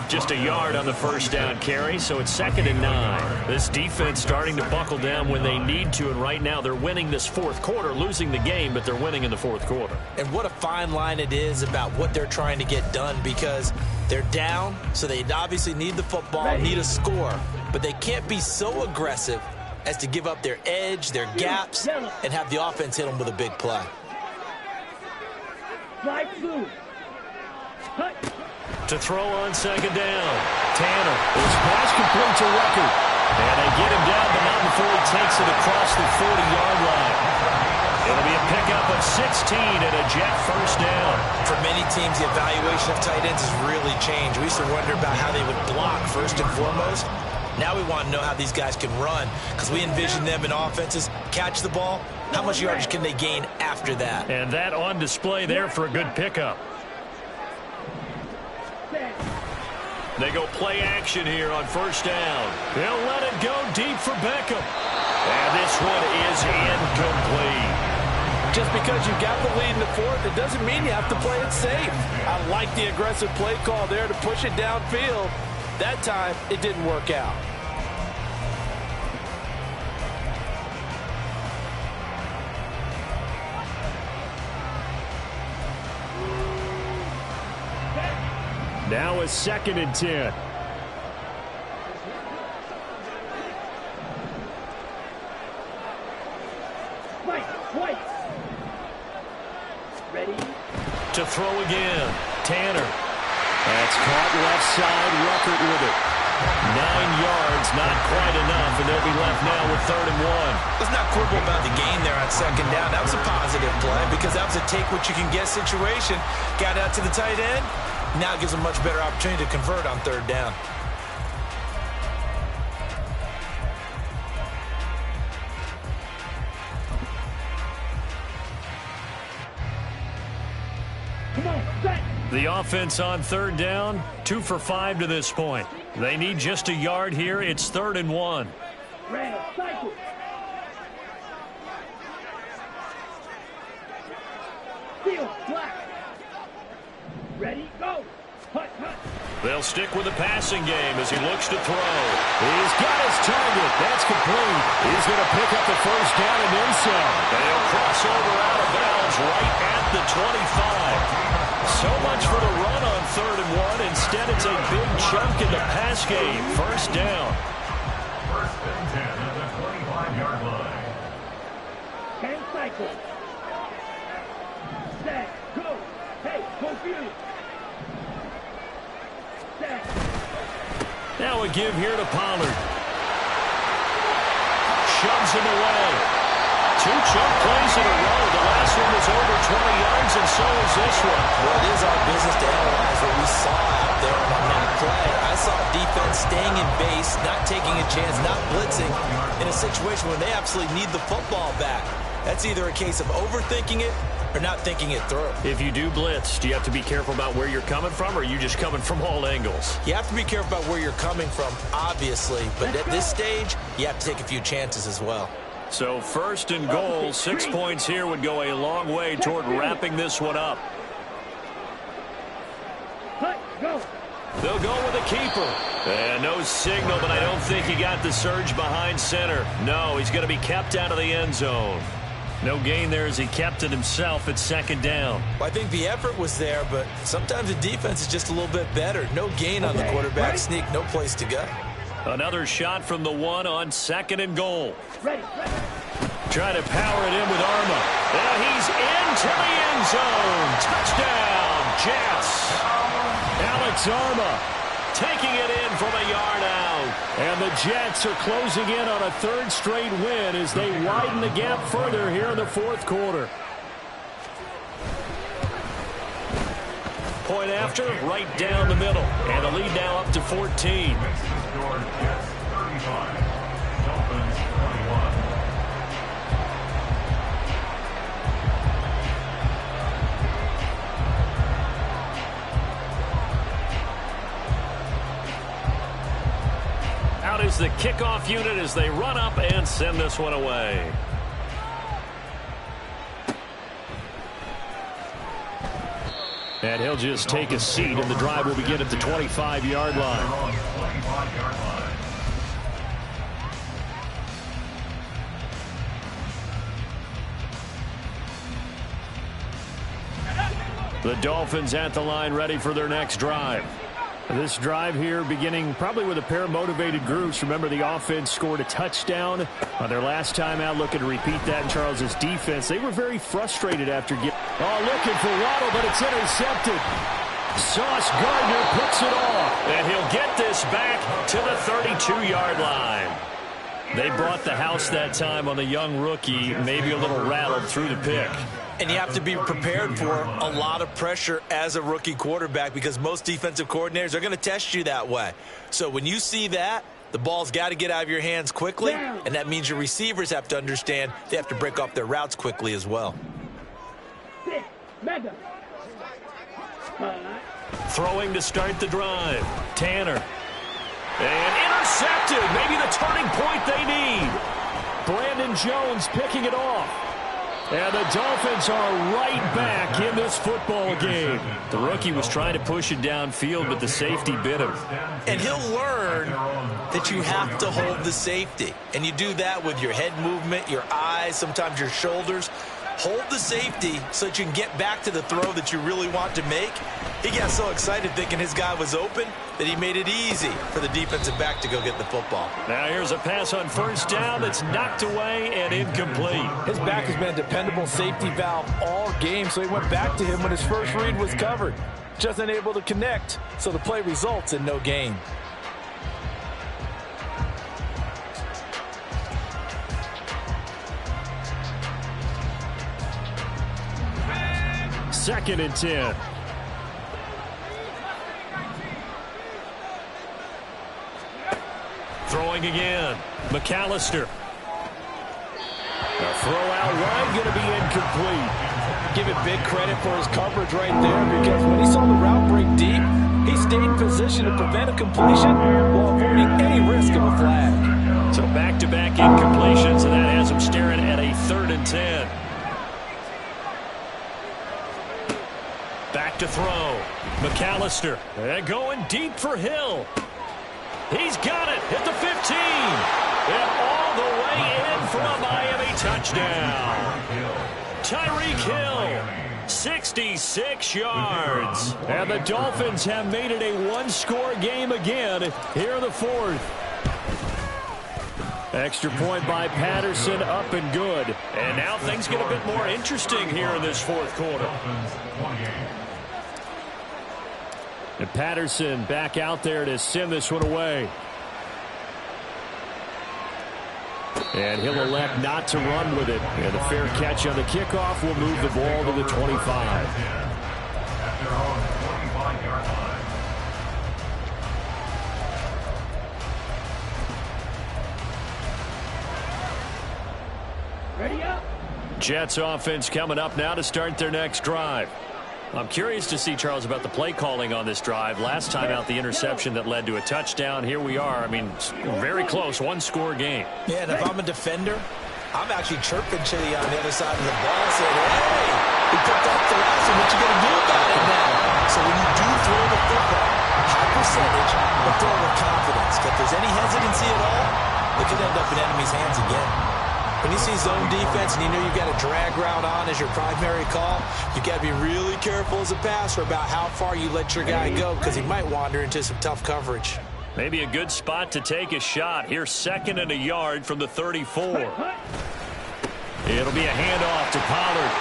Speaker 1: Just a yard on the 1st down carry, so it's 2nd and 9. This defense starting to buckle down when they need to, and right now they're winning this 4th quarter, losing the game, but they're winning in the 4th quarter.
Speaker 3: And what a fine line it is about what they're trying to get done because they're down, so they obviously need the football, need a score, but they can't be so aggressive as to give up their edge, their gaps, and have the offense hit them with a big play.
Speaker 1: To throw on 2nd down. Tanner, his pass complete to Record. And they get him down, but not before he takes it across the 40-yard line. It'll be a pickup of 16 and a Jet 1st down.
Speaker 3: For many teams, the evaluation of tight ends has really changed. We used to wonder about how they would block first and foremost. Now we want to know how these guys can run because we envision them in offenses catch the ball. How much yardage can they gain after that?
Speaker 1: And that on display there for a good pickup. They go play action here on 1st down. They'll let it go deep for Beckham. And this one is incomplete.
Speaker 6: Just because you got the lead in the 4th, it doesn't mean you have to play it safe. I like the aggressive play call there to push it downfield. That time, it didn't work out.
Speaker 1: Now a 2nd and 10.
Speaker 5: Ready?
Speaker 1: To throw again. Tanner. That's caught left side. Ruckert with it. 9 yards, not quite enough, and they'll be left now with 3rd and 1.
Speaker 3: Let's not quibble about the gain there on 2nd down. That was a positive play because that was a take-what-you-can-get situation. Got out to the tight end. Now it gives them much better opportunity to convert on 3rd down.
Speaker 1: The offense on 3rd down, 2 for 5 to this point. They need just a yard here. It's 3rd and 1.
Speaker 5: Red, cycle. Steel, black. Ready, go. Hut, hut.
Speaker 1: They'll stick with the passing game as he looks to throw. He's got his target. That's complete. He's going to pick up the 1st down and then some. And he'll cross over out of bounds right at the 25. So much for the run on 3rd and 1. Instead, it's a big chunk in the pass game. 1st down.
Speaker 4: 1st and 10 at the 25-yard line.
Speaker 5: 10 cycle. Set, go. Hey, confused. Set.
Speaker 1: Now a give here to Pollard. Shoves him away. 2 chunk plays in a row. The last one was over 20 yards, and so is this one.
Speaker 3: Well, it is our business to analyze what we saw out there on that play. I saw defense staying in base, not taking a chance, not blitzing in a situation where they absolutely need the football back. That's either a case of overthinking it or not thinking it through.
Speaker 1: If you do blitz, do you have to be careful about where you're coming from, or are you just coming from all angles?
Speaker 3: You have to be careful about where you're coming from, obviously, but at this stage, you have to take a few chances as well.
Speaker 1: So 1st and goal, 6 points here would go a long way toward wrapping this one up.
Speaker 5: Go.
Speaker 1: They'll go with a keeper. And no signal, but I don't think he got the surge behind center. No, he's going to be kept out of the end zone. No gain there as he kept it himself at 2nd down.
Speaker 3: Well, I think the effort was there, but sometimes the defense is just a little bit better. No gain on the quarterback sneak, no place to go.
Speaker 1: Another shot from the 1 on 2nd and goal.
Speaker 5: Ready.
Speaker 1: Try to power it in with Arma. And he's into the end zone. Touchdown, Jets. Alex Arma taking it in from a yard out. And the Jets are closing in on a 3rd straight win as they widen the gap further here in the 4th quarter. Point after, right down the middle. And the lead now up to 14.
Speaker 4: Your Jets 35, Dolphins 21.
Speaker 1: Out is the kickoff unit as they run up and send this one away. And he'll just take a seat, and the drive will begin at the 25-yard line. The Dolphins at the line ready for their next drive. This drive here beginning probably with a pair of motivated groups. Remember, the offense scored a touchdown on their last time out, looking to repeat that in Charles's defense. They were very frustrated after getting... Oh, looking for Waddle, but it's intercepted. Sauce Gardner picks it off, and he'll get this back to the 32-yard line. They brought the house that time on the young rookie, maybe a little rattled through the pick.
Speaker 3: And you have to be prepared for a lot of pressure as a rookie quarterback because most defensive coordinators are going to test you that way. So when you see that, the ball's got to get out of your hands quickly, and that means your receivers have to understand they have to break off their routes quickly as well.
Speaker 1: Throwing to start the drive. Tanner. And intercepted. Maybe the turning point they need. Brandon Jones picking it off. And the Dolphins are right back in this football game. The rookie was trying to push it downfield, but the safety bit him.
Speaker 3: And he'll learn that you have to hold the safety. And you do that with your head movement, your eyes, sometimes your shoulders. Hold the safety so that you can get back to the throw that you really want to make. He got so excited thinking his guy was open that he made it easy for the defensive back to go get the football.
Speaker 1: Now here's a pass on first down that's knocked away and incomplete.
Speaker 6: His back has been a dependable safety valve all game, so he went back to him when his first read was covered. Just unable to connect, so the play results in no gain.
Speaker 1: Second and 10. Throwing again. McAllister. A throw out wide, going to be incomplete.
Speaker 6: Give it big credit for his coverage right there, because when he saw the route break deep, he stayed in position to prevent a completion while avoiding any risk of a flag.
Speaker 1: So back-to-back incompletions, and that has him staring at a 3rd and 10. Back to throw. McAllister. And going deep for Hill. He's got it at the 15. And all the way in for a Miami touchdown. Tyreek Hill, 66 yards. And the Dolphins have made it a one-score game again here in the 4th. Extra point by Patterson, up and good. And now things get a bit more interesting here in this 4th quarter. And Patterson back out there to send this one away. And he'll elect not to run with it. And the fair catch on the kickoff will move the ball to the 25.
Speaker 4: At their own 25-yard line.
Speaker 5: Ready up.
Speaker 1: Jets offense coming up now to start their next drive. I'm curious to see, Charles, about the play calling on this drive. Last time out, the interception that led to a touchdown. Here we are. I mean, very close, one-score game.
Speaker 3: Yeah, and if I'm a defender, I'm actually chirping Chili on the other side of the ball, saying, hey, we picked up the last one. What you going to do about it now? So when you do throw the football, high percentage, but throw with confidence. If there's any hesitancy at all, it could end up in enemy's hands again. When you see zone defense and you know you've got a drag route on as your primary call, you've got to be really careful as a passer about how far you let your guy go, because he might wander into some tough coverage.
Speaker 1: Maybe a good spot to take a shot. Here's 2nd and a yard from the 34. It'll be a handoff to Pollard.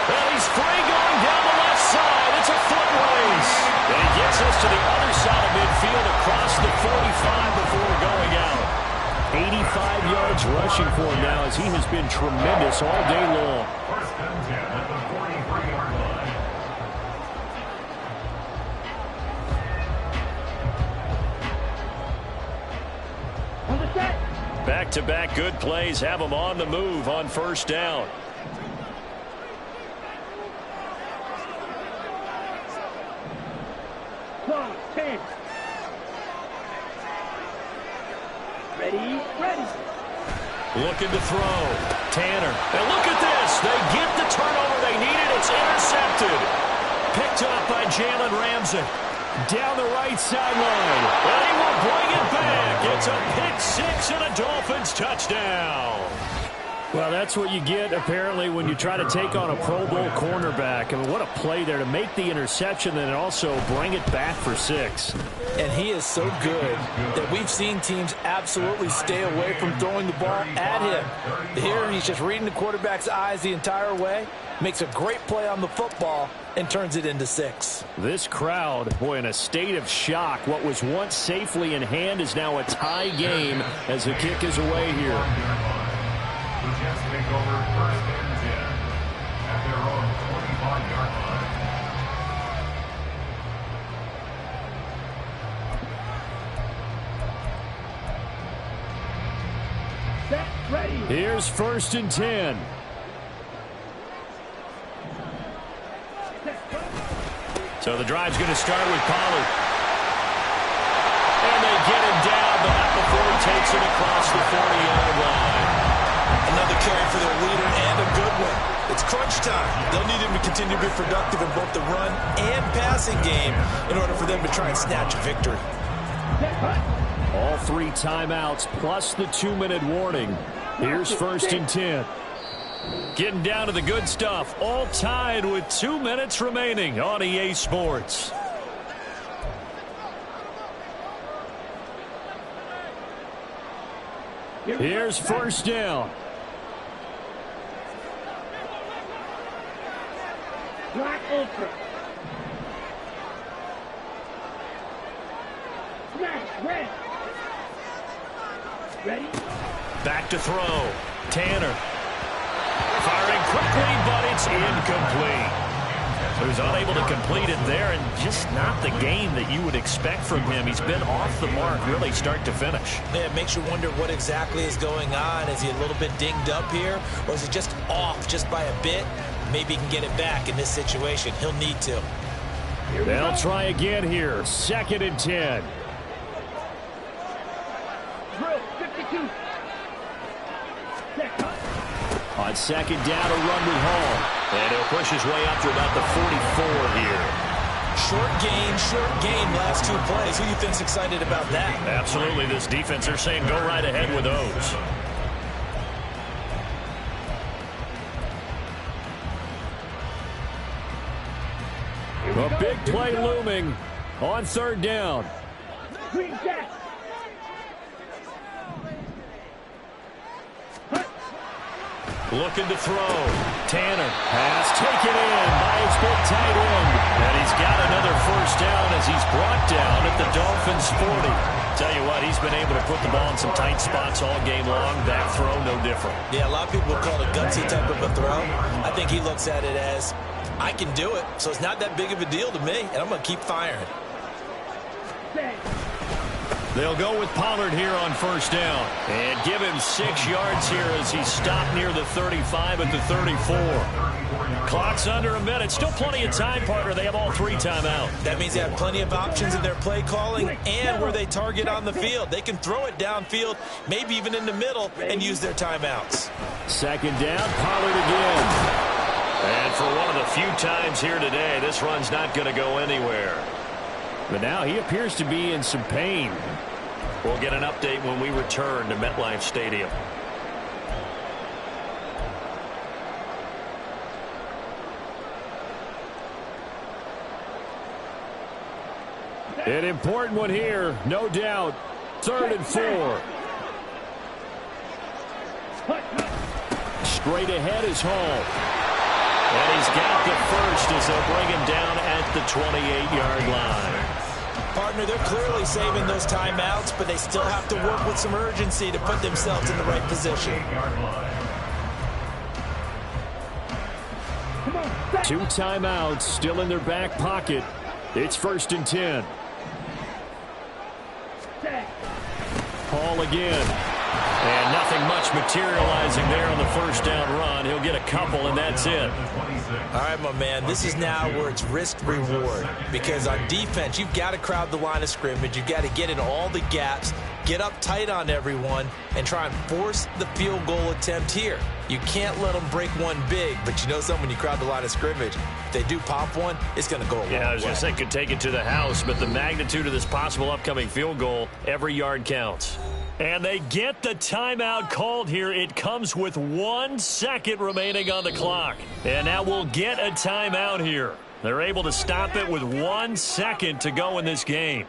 Speaker 1: Well, he's free going down the left side. It's a foot race. And he gets us to the other side of midfield across the 45 before going out. 85 yards rushing for him now, as he has been tremendous all day long.
Speaker 4: 1st and 10 at the 43-yard line.
Speaker 5: On the set.
Speaker 1: Back-to-back good plays have him on the move on 1st down.
Speaker 5: Clock, 10. Ready.
Speaker 1: Looking to throw. Tanner. And look at this. They get the turnover they needed. It's intercepted. Picked up by Jalen Ramsey. Down the right sideline. And he will bring it back. It's a pick-6 and a Dolphins touchdown. Well, that's what you get, apparently, when you try to take on a Pro Bowl cornerback. I mean, what a play there to make the interception and also bring it back for 6.
Speaker 6: And he is so good that we've seen teams absolutely stay away from throwing the ball at him. Here, he's just reading the quarterback's eyes the entire way, makes a great play on the football, and turns it into 6.
Speaker 1: This crowd, boy, in a state of shock. What was once safely in hand is now a tie game as the kick is away here.
Speaker 4: The Jets take over 1st and 10 at their own 25-yard line.
Speaker 5: Set. Ready.
Speaker 1: Here's 1st and 10. So the drive's going to start with Pollard. And they get him down, but not before he takes it across the 40-yard line.
Speaker 3: Another carry for their leader, and a good one. It's crunch time. They'll need him to continue to be productive in both the run and passing game in order for them to try and snatch a victory.
Speaker 1: All 3 timeouts plus the 2-minute warning. Here's 1st and 10. Getting down to the good stuff. All tied with 2 minutes remaining on EA Sports. Here's 1st down.
Speaker 5: Black ultra. Smash red. Ready?
Speaker 1: Back to throw. Tanner. Firing quickly, but it's incomplete. So he's unable to complete it there, and just not the game that you would expect from him. He's been off the mark really start to finish.
Speaker 3: Yeah, it makes you wonder what exactly is going on. Is he a little bit dinged up here, or is it just off just by a bit? Maybe he can get it back in this situation. He'll need to.
Speaker 1: They'll try again here. 2nd and 10.
Speaker 5: Drill 52. Set.
Speaker 1: On 2nd down, a run with Hall. And he'll push his way up to about the 44 here.
Speaker 3: Short gain, last 2 plays. Who do you think's excited about that?
Speaker 1: Absolutely, this defense, they're saying go right ahead with those. A big play looming on 3rd down.
Speaker 5: Green jack.
Speaker 1: Looking to throw. Tanner. Pass taken in by his big tight end. And he's got another 1st down as he's brought down at the Dolphins' 40. Tell you what, he's been able to put the ball in some tight spots all game long. That throw, no different.
Speaker 3: Yeah, a lot of people call it a gutsy type of a throw. I think he looks at it as, I can do it, so it's not that big of a deal to me, and I'm going to keep firing.
Speaker 1: They'll go with Pollard here on 1st down. And give him 6 yards here as he stopped near the 35 at the 34. Clock's under a minute. Still plenty of time, partner. They have all 3 timeouts.
Speaker 3: That means they have plenty of options in their play calling and where they target on the field. They can throw it downfield, maybe even in the middle, and use their timeouts.
Speaker 1: 2nd down, Pollard again. And for one of the few times here today, this run's not going to go anywhere. But now he appears to be in some pain. We'll get an update when we return to MetLife Stadium. An important one here, no doubt. 3rd and 4. Straight ahead is Hall. And he's got the 1st as they'll bring him down at the 28-yard line.
Speaker 3: Partner, they're clearly saving those timeouts, but they still have to work with some urgency to put themselves in the right position.
Speaker 1: 2 timeouts still in their back pocket. It's 1st and 10. Hall again. And nothing much materializing there on the 1st down run. He'll get a couple, and that's it.
Speaker 3: All right, my man, this is now where it's risk-reward. Because on defense, you've got to crowd the line of scrimmage. You've got to get in all the gaps, get up tight on everyone, and try and force the field goal attempt here. You can't let them break one big, but you know something, when you crowd the line of scrimmage, if they do pop one, it's going to go a long way.
Speaker 1: Yeah, I was going to say, could take it to the house, but the magnitude of this possible upcoming field goal, every yard counts. And they get the timeout called here. It comes with 1 second remaining on the clock. And now we'll get a timeout here. They're able to stop it with 1 second to go in this game.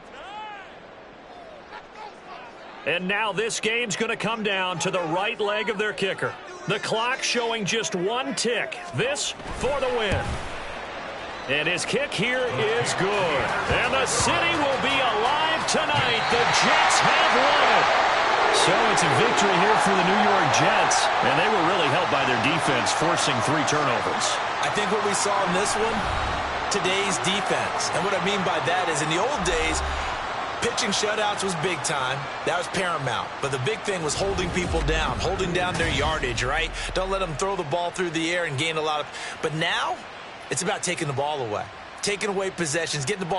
Speaker 1: And now this game's going to come down to the right leg of their kicker. The clock showing just 1 tick. This for the win. And his kick here is good. And the city will be alive tonight. The Jets have won it. So it's a victory here for the New York Jets. And they were really helped by their defense, forcing 3 turnovers.
Speaker 3: I think what we saw in this one, today's defense. And what I mean by that is in the old days, pitching shutouts was big time. That was paramount. But the big thing was holding people down, holding down their yardage, right? Don't let them throw the ball through the air and gain a lot of... But now, it's about taking the ball away, taking away possessions, getting the ball